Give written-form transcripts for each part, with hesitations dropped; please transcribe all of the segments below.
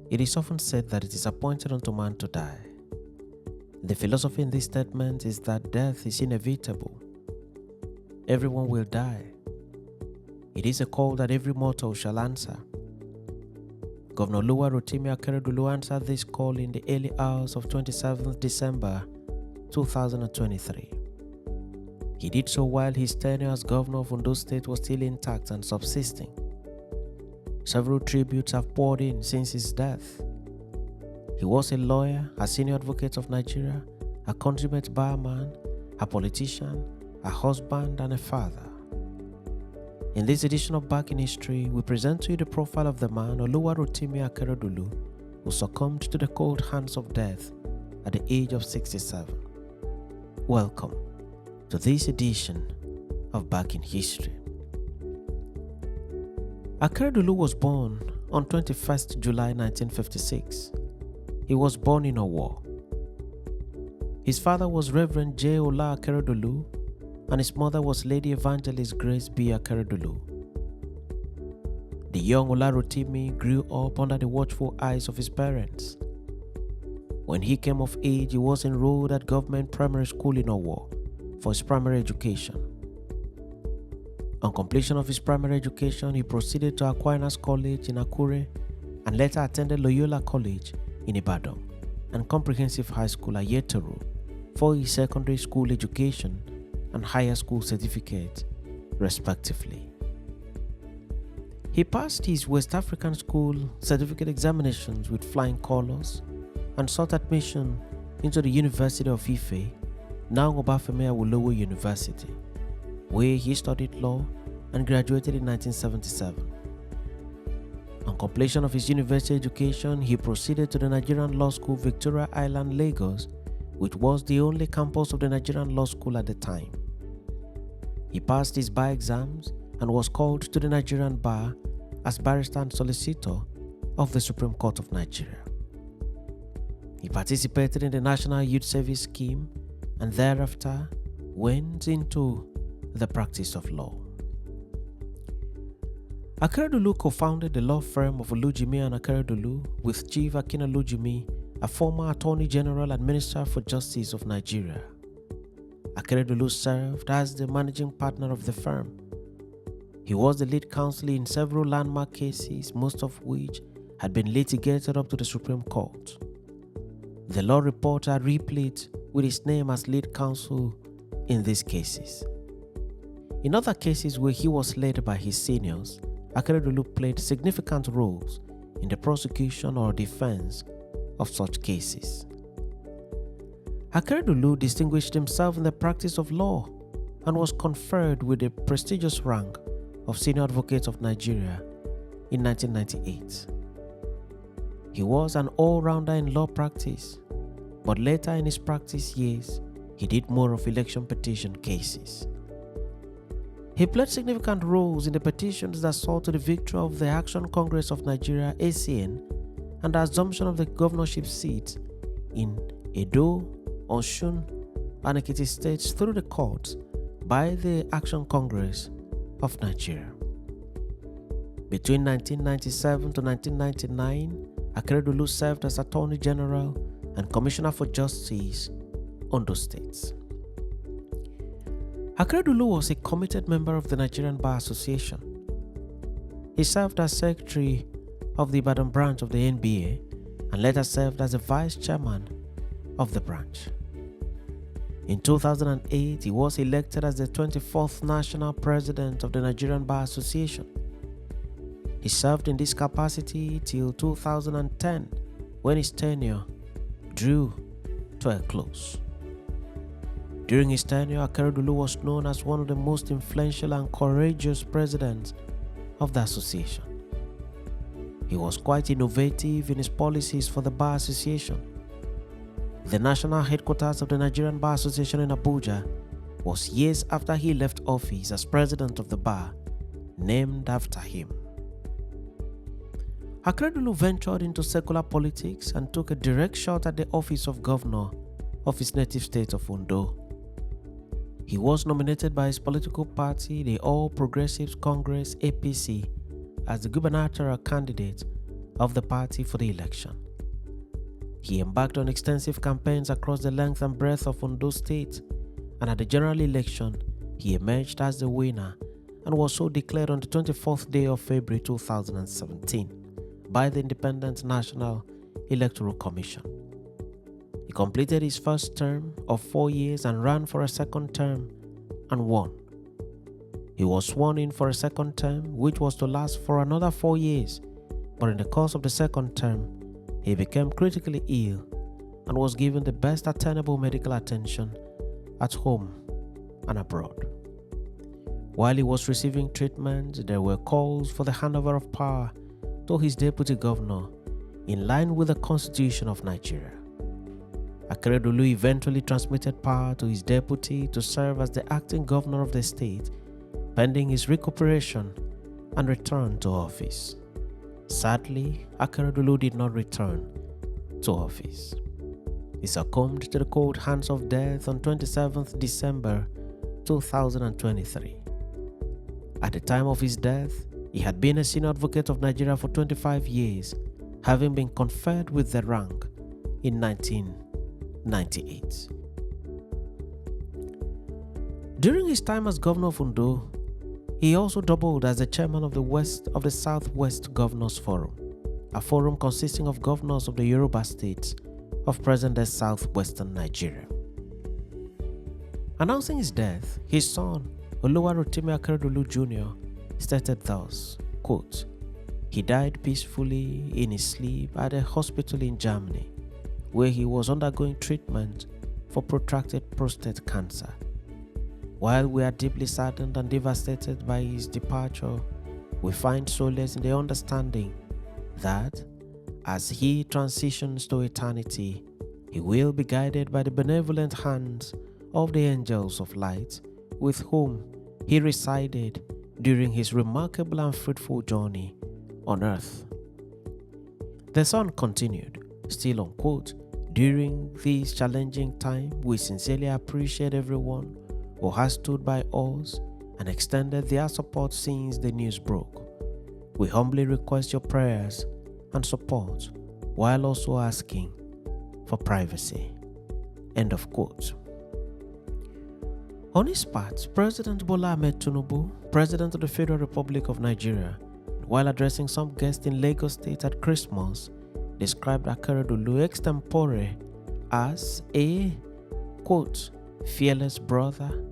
It is often said that it is appointed unto man to die. The philosophy in this statement is that death is inevitable. Everyone will die. It is a call that every mortal shall answer. Governor Oluwarotimi Akeredolu answered this call in the early hours of 27th December 2023. He did so while his tenure as governor of Ondo State was still intact and subsisting. Several tributes have poured in since his death. He was a lawyer, a senior advocate of Nigeria, a consummate barman, a politician, a husband, and a father. In this edition of Back in History, we present to you the profile of the man Oluwarotimi Akeredolu, who succumbed to the cold hands of death at the age of 67. Welcome to this edition of Back in History. Akeredolu was born on 21st July 1956. He was born in Owo. His father was Reverend J. Ola Akeredolu, and his mother was Lady Evangelist Grace B. Akeredolu. The young Oluwarotimi grew up under the watchful eyes of his parents. When he came of age, he was enrolled at government primary school in Owo for his primary education. On completion of his primary education, he proceeded to Aquinas College in Akure and later attended Loyola College in Ibadan and Comprehensive High School at Yeturu for his secondary school education and higher school certificate, respectively. He passed his West African School certificate examinations with flying colors and sought admission into the University of Ife, now Obafemi Awolowo University, where he studied law and graduated in 1977. On completion of his university education, he proceeded to the Nigerian Law School, Victoria Island, Lagos, which was the only campus of the Nigerian Law School at the time. He passed his bar exams and was called to the Nigerian bar as barrister and solicitor of the Supreme Court of Nigeria. He participated in the National Youth Service Scheme and thereafter went into the practice of law. Akeredolu co-founded the law firm of Olujimi and Akeredolu with Chief Akin Olujimi, a former Attorney General and Minister for Justice of Nigeria. Akeredolu served as the managing partner of the firm. He was the lead counsel in several landmark cases, most of which had been litigated up to the Supreme Court. The law reporter replete with his name as lead counsel in these cases. In other cases where he was led by his seniors, Akeredolu played significant roles in the prosecution or defense of such cases. Akeredolu distinguished himself in the practice of law and was conferred with the prestigious rank of Senior Advocate of Nigeria in 1998. He was an all-rounder in law practice, but later in his practice years, he did more of election petition cases. He played significant roles in the petitions that saw to the victory of the Action Congress of Nigeria (ACN) and the assumption of the governorship seats in Edo, Osun, and Ekiti states through the courts by the Action Congress of Nigeria. Between 1997 to 1999, Akeredolu served as Attorney General and Commissioner for Justice, Ondo State. Akeredolu was a committed member of the Nigerian Bar Association. He served as Secretary of the Ibadan branch of the NBA and later served as the Vice Chairman of the branch. In 2008, he was elected as the 24th National President of the Nigerian Bar Association. He served in this capacity till 2010, when his tenure drew to a close. During his tenure, Akeredolu was known as one of the most influential and courageous presidents of the association. He was quite innovative in his policies for the Bar Association. The national headquarters of the Nigerian Bar Association in Abuja was years after he left office as president of the bar, named after him. Akeredolu ventured into secular politics and took a direct shot at the office of governor of his native state of Ondo. He was nominated by his political party, the All Progressives Congress (APC), as the gubernatorial candidate of the party for the election. He embarked on extensive campaigns across the length and breadth of Ondo State, and at the general election, he emerged as the winner and was so declared on the 24th day of February 2017 by the Independent National Electoral Commission. He completed his first term of 4 years and ran for a second term and won. He was sworn in for a second term, which was to last for another 4 years, but in the course of the second term, he became critically ill and was given the best attainable medical attention at home and abroad. While he was receiving treatment, there were calls for the handover of power to his deputy governor in line with the Constitution of Nigeria. Akeredolu eventually transmitted power to his deputy to serve as the acting governor of the state, pending his recuperation and return to office. Sadly, Akeredolu did not return to office. He succumbed to the cold hands of death on 27th December 2023. At the time of his death, he had been a senior advocate of Nigeria for 25 years, having been conferred with the rank in 1998. During his time as governor of Ondo, he also doubled as the chairman of the Southwest Governors Forum, a forum consisting of governors of the Yoruba states of present-day southwestern Nigeria. Announcing his death, his son, Oluwarotimi Akeredolu Jr., stated thus, quote, "He died peacefully in his sleep at a hospital in Germany, where he was undergoing treatment for protracted prostate cancer. While we are deeply saddened and devastated by his departure, we find solace in the understanding that as he transitions to eternity, he will be guided by the benevolent hands of the angels of light with whom he resided during his remarkable and fruitful journey on earth." The son continued, still on quote, "During this challenging time, we sincerely appreciate everyone who has stood by us and extended their support since the news broke. We humbly request your prayers and support while also asking for privacy." End of quote. On his part, President Bola Ahmed Tinubu, President of the Federal Republic of Nigeria, while addressing some guests in Lagos State at Christmas, described Akeredolu extempore as a, quote, "fearless brother,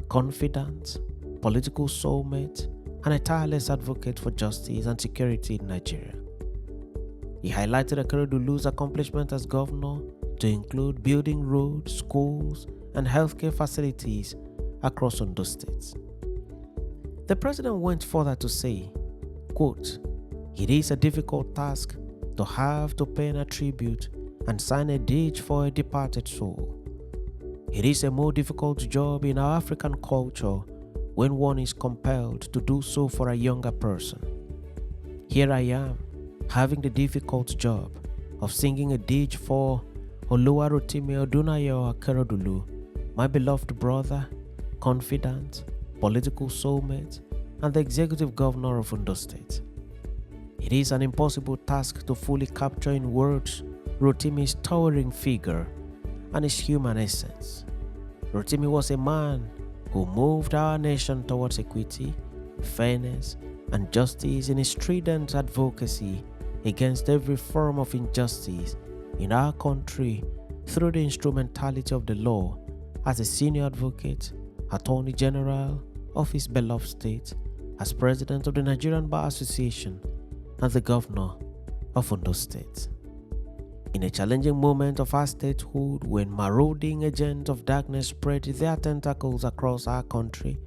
confidant, political soulmate, and a tireless advocate for justice and security in Nigeria." He highlighted Akeredolu's accomplishment as governor to include building roads, schools, and healthcare facilities across Ondo State. The president went further to say, quote, "It is a difficult task to have to pay a tribute and sign a deed for a departed soul. It is a more difficult job in our African culture when one is compelled to do so for a younger person. Here I am, having the difficult job of singing a dirge for Oluwarotimi Akeredolu, my beloved brother, confidant, political soulmate, and the executive governor of Ondo State. It is an impossible task to fully capture in words Rotimi's towering figure and his human essence. Rotimi was a man who moved our nation towards equity, fairness, and justice in his strident advocacy against every form of injustice in our country through the instrumentality of the law as a senior advocate, Attorney General of his beloved state, as President of the Nigerian Bar Association, and the Governor of Ondo State. In a challenging moment of our statehood, when marauding agents of darkness spread their tentacles across our country,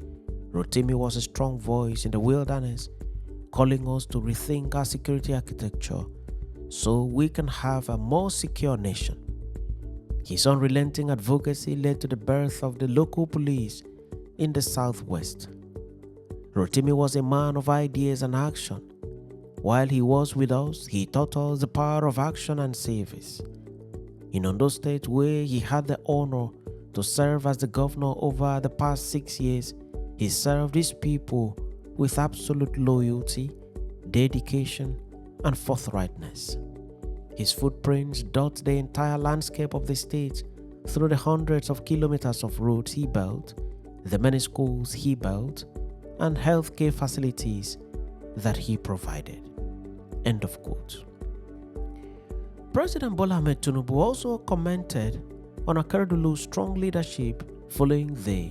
Rotimi was a strong voice in the wilderness, calling us to rethink our security architecture so we can have a more secure nation. His unrelenting advocacy led to the birth of the local police in the Southwest. Rotimi was a man of ideas and action. While he was with us, he taught us the power of action and service. In Ondo State, where he had the honor to serve as the governor over the past 6 years, he served his people with absolute loyalty, dedication, and forthrightness. His footprints dot the entire landscape of the state through the hundreds of kilometers of roads he built, the many schools he built, and healthcare facilities that he provided. End of quote. President Bola Ahmed Tinubu also commented on Akeredolu's strong leadership following the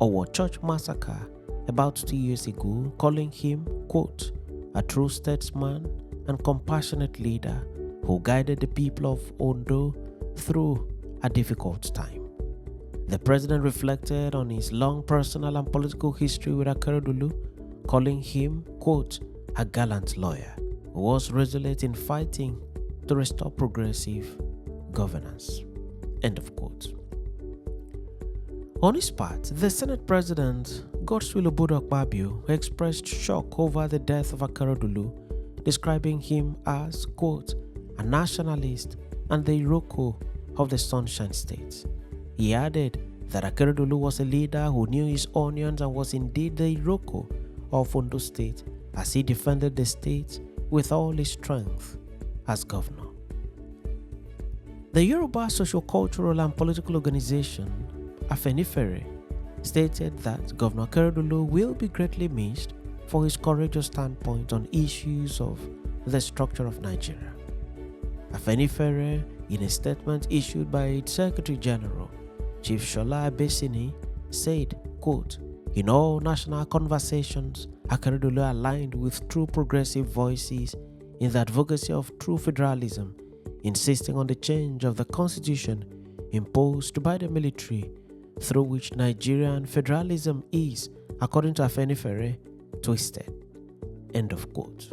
Owo Church massacre about 2 years ago, calling him, quote, a true statesman and compassionate leader who guided the people of Ondo through a difficult time. The president reflected on his long personal and political history with Akeredolu, calling him, quote, a gallant lawyer who was resolute in fighting to restore progressive governance. End of quote. On his part, the Senate President, Godswill Akpabio, expressed shock over the death of Akeredolu, describing him as, quote, a nationalist and the Iroko of the Sunshine State. He added that Akeredolu was a leader who knew his onions and was indeed the Iroko of Ondo State as he defended the state with all his strength as governor. The Yoruba socio-cultural and political organization, Afenifere, stated that Governor Akeredolu will be greatly missed for his courageous standpoint on issues of the structure of Nigeria. Afenifere, in a statement issued by its Secretary General, Chief Shola Abesini, said, quote, in all national conversations, Akeredolu aligned with true progressive voices in the advocacy of true federalism, insisting on the change of the constitution imposed by the military, through which Nigerian federalism is, according to Afenifere, twisted. End of quote.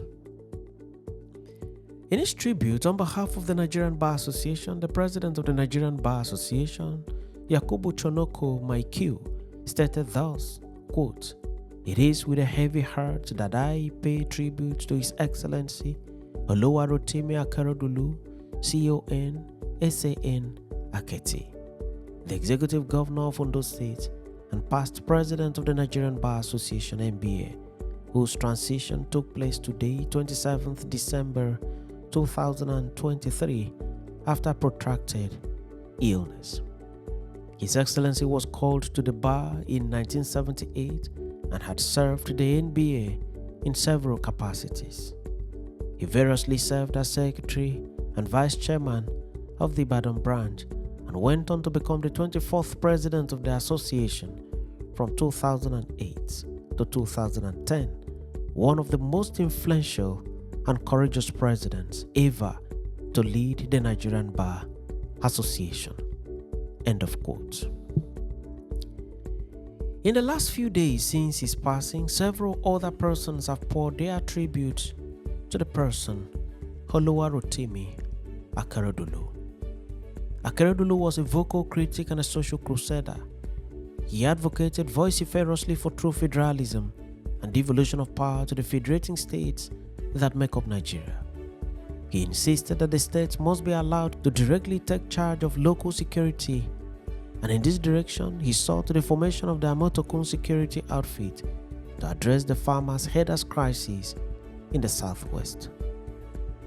In his tribute on behalf of the Nigerian Bar Association, the president of the Nigerian Bar Association, Yakubu Chonoko Maikiu, stated thus, quote, it is with a heavy heart that I pay tribute to His Excellency Oluwarotimi Akeredolu, CON, SAN, Aketi, the Executive Governor of Ondo State and past President of the Nigerian Bar Association, NBA, whose transition took place today, 27th December 2023, after protracted illness. His Excellency was called to the bar in 1978 and had served the NBA in several capacities. He variously served as Secretary and Vice Chairman of the Ibadan branch and went on to become the 24th President of the Association from 2008 to 2010, one of the most influential and courageous presidents ever to lead the Nigerian Bar Association. End of quote. In the last few days since his passing, several other persons have poured their tribute to the person Oluwarotimi Akeredolu. Akeredolu was a vocal critic and a social crusader. He advocated vociferously for true federalism and devolution of power to the federating states that make up Nigeria. He insisted that the states must be allowed to directly take charge of local security, and in this direction, he saw to the formation of the Amotokun security outfit to address the farmers' headers crisis in the southwest.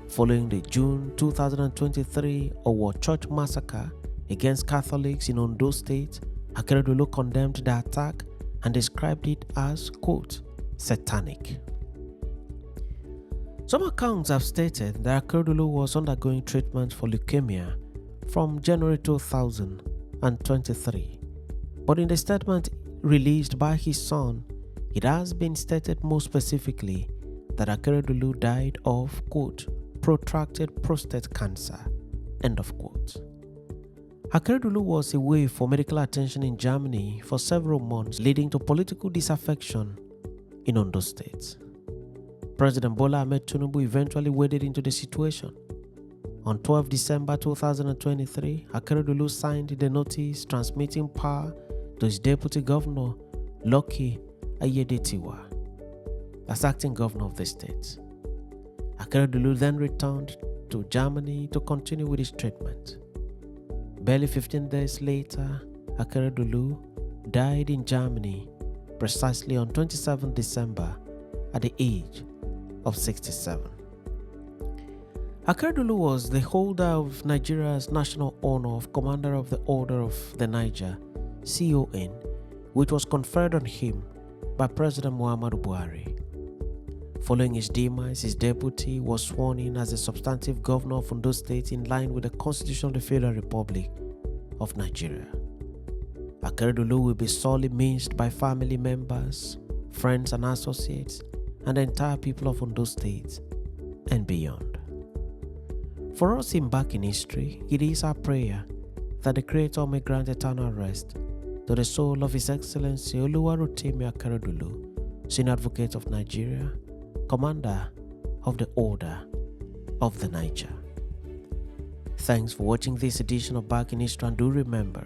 Following the June 2023 Owo Church massacre against Catholics in Ondo State, Akeredolu condemned the attack and described it as, quote, satanic. Some accounts have stated that Akeredolu was undergoing treatment for leukemia from January 2023, but in the statement released by his son, it has been stated more specifically that Akeredolu died of, quote, protracted prostate cancer, end of quote. Akeredolu was away for medical attention in Germany for several months, leading to political disaffection in Ondo State. President Bola Ahmed Tinubu eventually waded into the situation. On 12 December 2023, Akeredolu signed the notice transmitting power to his deputy governor, Lucky Ayedetiwa, as acting governor of the state. Akeredolu then returned to Germany to continue with his treatment. Barely 15 days later, Akeredolu died in Germany precisely on 27 December at the age of 67. Akeredolu was the holder of Nigeria's national honor of Commander of the Order of the Niger, CON, which was conferred on him by President Muhammadu Buhari. Following his demise, his deputy was sworn in as the substantive governor of Ondo State in line with the Constitution of the Federal Republic of Nigeria. Akeredolu will be sorely missed by family members, friends and associates, and the entire people of Ondo State and beyond. For us in back in history, it is our prayer that the Creator may grant eternal rest to the soul of His Excellency Oluwarotimi Akeredolu, Senior Advocate of Nigeria, Commander of the Order of the Niger. Thanks for watching this edition of Back in History, and do remember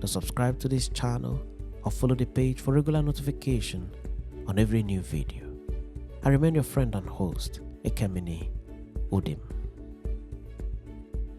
to subscribe to this channel or follow the page for regular notification on every new video. I remain your friend and host, Ekemini Udim.